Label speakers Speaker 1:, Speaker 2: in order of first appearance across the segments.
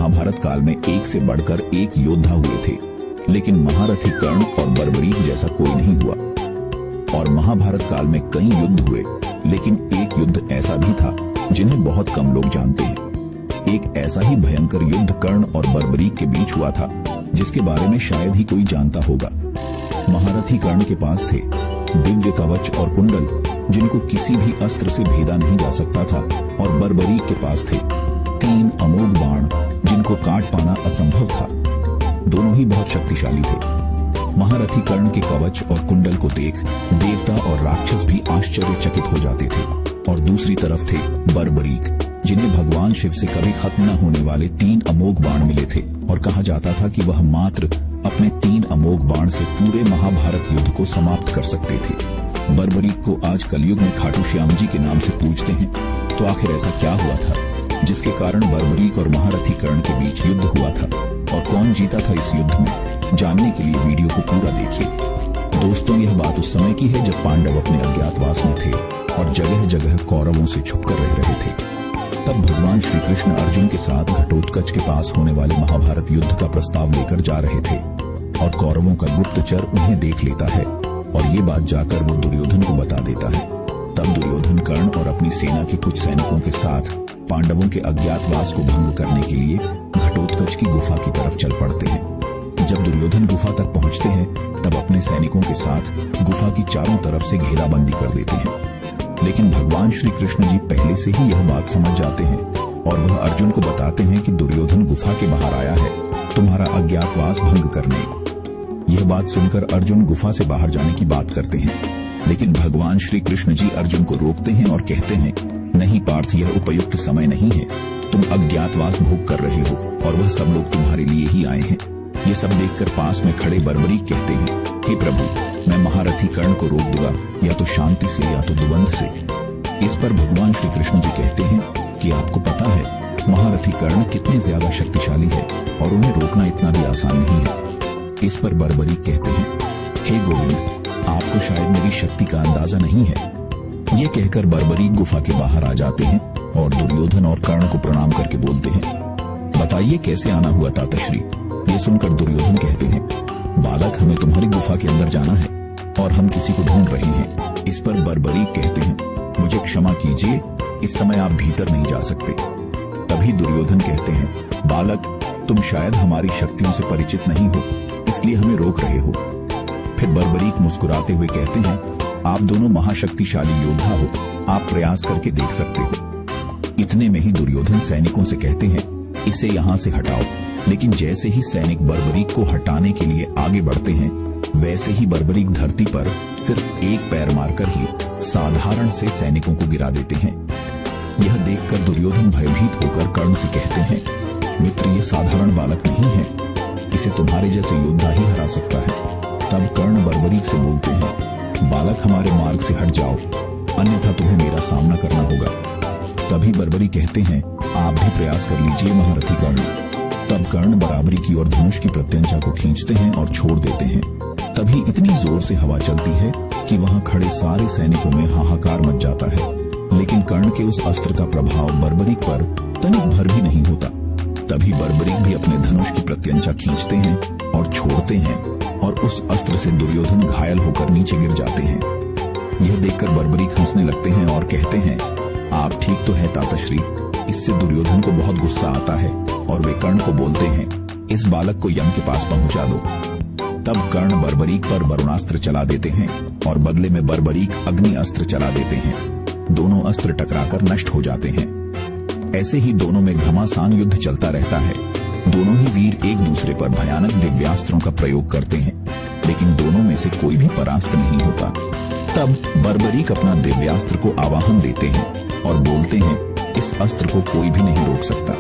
Speaker 1: महाभारत काल में एक से बढ़कर एक योद्धा हुए थे, लेकिन महारथी कर्ण और बर्बरीक जैसा कोई नहीं हुआ। और महाभारत काल में कई युद्ध हुए, लेकिन एक युद्ध ऐसा भी था जिन्हें बहुत कम लोग जानते हैं। एक ऐसा ही भयंकर युद्ध कर्ण और बर्बरीक के बीच हुआ था, जिसके बारे में शायद ही कोई जानता होगा। महारथी कर्ण के पास थे दिव्य कवच और कुंडल, जिनको किसी भी अस्त्र से भेदा नहीं जा सकता था, और बर्बरीक के पास थे 3 अमोघ बाण, जिनको काट पाना असंभव था। दोनों ही बहुत शक्तिशाली थे। महारथी कर्ण के कवच और कुंडल को देख देवता और राक्षस भी आश्चर्यचकित हो जाते थे। और दूसरी तरफ थे बर्बरीक, जिन्हें भगवान शिव से कभी खत्म न होने वाले 3 अमोघ बाण मिले थे, और कहा जाता था कि वह मात्र अपने 3 अमोघ बाण से पूरे महाभारत युद्ध को समाप्त कर सकते थे। बर्बरीक को आज कलयुग में खाटू श्याम जी के नाम से पूजते हैं। तो आखिर ऐसा क्या हुआ था जिसके कारण बर्बरीक और महारथी कर्ण के बीच युद्ध हुआ था, और कौन जीता था इस युद्ध में? जानने के लिए वीडियो को पूरा देखिए। दोस्तों, यह बात उस समय की है जब पांडव अपने अज्ञातवास में थे और जगह जगह कौरवों से छुपकर रह रहे थे। तब भगवान श्री कृष्ण अर्जुन के साथ घटोत्कच के पास होने वाले महाभारत युद्ध का प्रस्ताव लेकर जा रहे थे, और कौरवों का गुप्तचर उन्हें देख लेता है, और ये बात जाकर वो दुर्योधन को बता देता है। तब दुर्योधन कर्ण और अपनी सेना के कुछ सैनिकों के साथ पांडवों के अज्ञातवास को भंग करने के लिए घटोत्कच की गुफा की तरफ चल पड़ते हैं। जब दुर्योधन गुफा तक पहुंचते हैं, तब अपने सैनिकों के साथ गुफा की चारों तरफ से घेराबंदी कर देते हैं। लेकिन भगवान श्री कृष्ण जी पहले से ही यह बात समझ जाते हैं, और वह अर्जुन को बताते हैं कि दुर्योधन गुफा के बाहर आया है तुम्हारा अज्ञातवास भंग करने। यह बात सुनकर अर्जुन गुफा से बाहर जाने की बात करते हैं, लेकिन भगवान श्री कृष्ण जी अर्जुन को रोकते हैं और कहते हैं, नहीं पार्थ, यह उपयुक्त समय नहीं है। तुम अज्ञातवास भोग कर रहे हो, और वह सब लोग तुम्हारे लिए ही आए हैं। ये सब देखकर पास में खड़े बर्बरीक कहते हैं, हे प्रभु, मैं महारथी कर्ण को रोक दूंगा, या तो शांति से या तो दुबंध से। इस पर भगवान श्री कृष्ण जी कहते हैं कि आपको पता है महारथी कर्ण कितने ज्यादा शक्तिशाली है, और उन्हें रोकना इतना भी आसान नहीं है। इस पर बर्बरीक कहते हैं, हे गोविंद, आपको शायद मेरी शक्ति का अंदाजा नहीं है। ये कहकर बर्बरीक गुफा के बाहर आ जाते हैं, और दुर्योधन और कर्ण को प्रणाम करके बोलते हैं, बताइए कैसे आना हुआ ताताश्री। ये सुनकर दुर्योधन कहते हैं, बालक, हमें तुम्हारी गुफा के अंदर जाना है, और हम किसी को ढूंढ रहे हैं। इस पर बर्बरीक कहते हैं, मुझे क्षमा कीजिए, इस समय आप भीतर नहीं जा सकते। तभी दुर्योधन कहते हैं, बालक, तुम शायद हमारी शक्तियों से परिचित नहीं हो, इसलिए हमें रोक रहे हो। फिर बर्बरीक मुस्कुराते हुए कहते हैं, आप दोनों महाशक्तिशाली योद्धा हो, आप प्रयास करके देख सकते हो। इतने में ही दुर्योधन सैनिकों से कहते हैं, इसे यहाँ से हटाओ। लेकिन जैसे ही सैनिक बर्बरीक को हटाने के लिए आगे बढ़ते हैं, वैसे ही बर्बरीक धरती पर सिर्फ एक पैर मारकर ही साधारण से सैनिकों को गिरा देते हैं। यह देखकर दुर्योधन भयभीत होकर कर्ण से कहते हैं, मित्र, ये साधारण बालक नहीं है, इसे तुम्हारे जैसे योद्धा ही हरा सकता है। तब कर्ण बर्बरीक से बोलते हैं, बालक, हमारे मार्ग से हट जाओ, अन्यथा तुम्हें मेरा सामना करना होगा। तभी बर्बरीक कहते हैं, आप भी प्रयास कर लीजिए महारथी कर्ण। तब कर्ण बराबरी की ओर धनुष की प्रत्यंचा को खींचते हैं और छोड़ देते हैं। तभी इतनी जोर से हवा चलती है कि वहां खड़े सारे सैनिकों में हाहाकार मच जाता है। लेकिन कर्ण के उस अस्त्र का प्रभाव बर्बरीक पर तनिक भर भी नहीं होता। तभी बर्बरीक भी अपने धनुष की प्रत्यंचा खींचते हैं और छोड़ते हैं, और उस अस्त्र से दुर्योधन घायल होकर नीचे गिर जाते हैं। यह देखकर बर्बरीक हंसने लगते हैं और कहते हैं, आप ठीक तो है ताताश्री। इससे दुर्योधन को बहुत गुस्सा आता है, और वे कर्ण को बोलते हैं, इस बालक को यम के पास पहुंचा दो। तब कर्ण बर्बरीक पर वरुणास्त्र चला देते हैं, और बदले में बर्बरीक अग्नि अस्त्र चला देते हैं। दोनों अस्त्र टकराकर नष्ट हो जाते हैं। ऐसे ही दोनों में घमासान युद्ध चलता रहता है। दोनों ही वीर एक दूसरे पर भयानक दिव्यास्त्रों का प्रयोग करते हैं, लेकिन दोनों में से कोई भी परास्त नहीं होता। तब बर्बरीक अपना दिव्यास्त्र को आवाहन देते हैं और बोलते हैं, इस अस्त्र को कोई भी नहीं रोक सकता।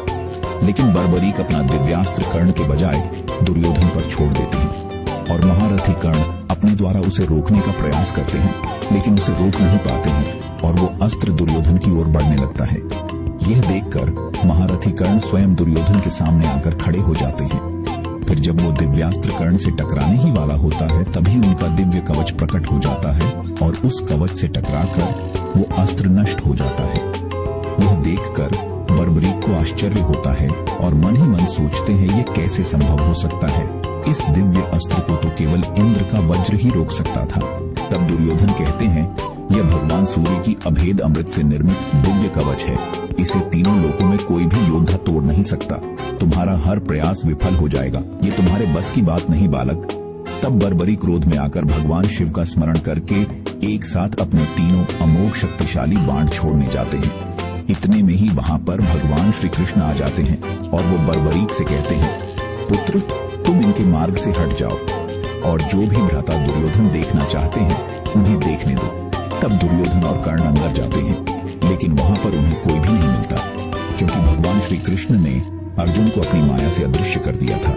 Speaker 1: लेकिन बर्बरीक अपना दिव्यास्त्र कर्ण के बजाय दुर्योधन पर छोड़ देते हैं, और महारथी कर्ण अपने द्वारा उसे रोकने का प्रयास करते हैं, लेकिन उसे रोक नहीं पाते हैं, और वो अस्त्र दुर्योधन की ओर बढ़ने लगता है। यह देखकर महारथी कर्ण स्वयं दुर्योधन के सामने आकर खड़े हो जाते हैं। फिर जब वो दिव्यास्त्र कर्ण से टकराने ही वाला होता है, तभी उनका दिव्य कवच प्रकट हो जाता है, और उस कवच से टकराकर वो अस्त्र नष्ट हो जाता है। यह देखकर बर्बरीक को आश्चर्य होता है और मन ही मन सोचते हैं ये कैसे संभव हो सकता है। इस दिव्य अस्त्र को तो केवल इंद्र का वज्र ही रोक सकता था। तब दुर्योधन कहते हैं यह भगवान सूर्य की अभेद अमृत से निर्मित दिव्य कवच है। इसे तीनों लोकों में कोई भी योद्धा तोड़ नहीं सकता। तुम्हारा हर प्रयास विफल हो जाएगा। ये तुम्हारे बस की बात नहीं बालक। तब बर्बरी क्रोध में आकर भगवान शिव का स्मरण करके एक साथ अपने तीनों अमोघ शक्तिशाली बाण छोड़ने जाते हैं। इतने में ही वहां पर भगवान श्री कृष्ण आ जाते हैं और वो बर्बरीक से कहते हैं, पुत्र तुम इनके मार्ग से हट जाओ और जो भी भ्राता दुर्योधन देखना चाहते हैं उन्हें देखने दो। तब दुर्योधन और कर्ण अंदर जाते हैं, लेकिन वहां पर उन्हें कोई भी नहीं मिलता, क्योंकि भगवान श्री कृष्ण ने अर्जुन को अपनी माया से अदृश्य कर दिया था।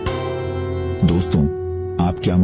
Speaker 1: दोस्तों, आप क्या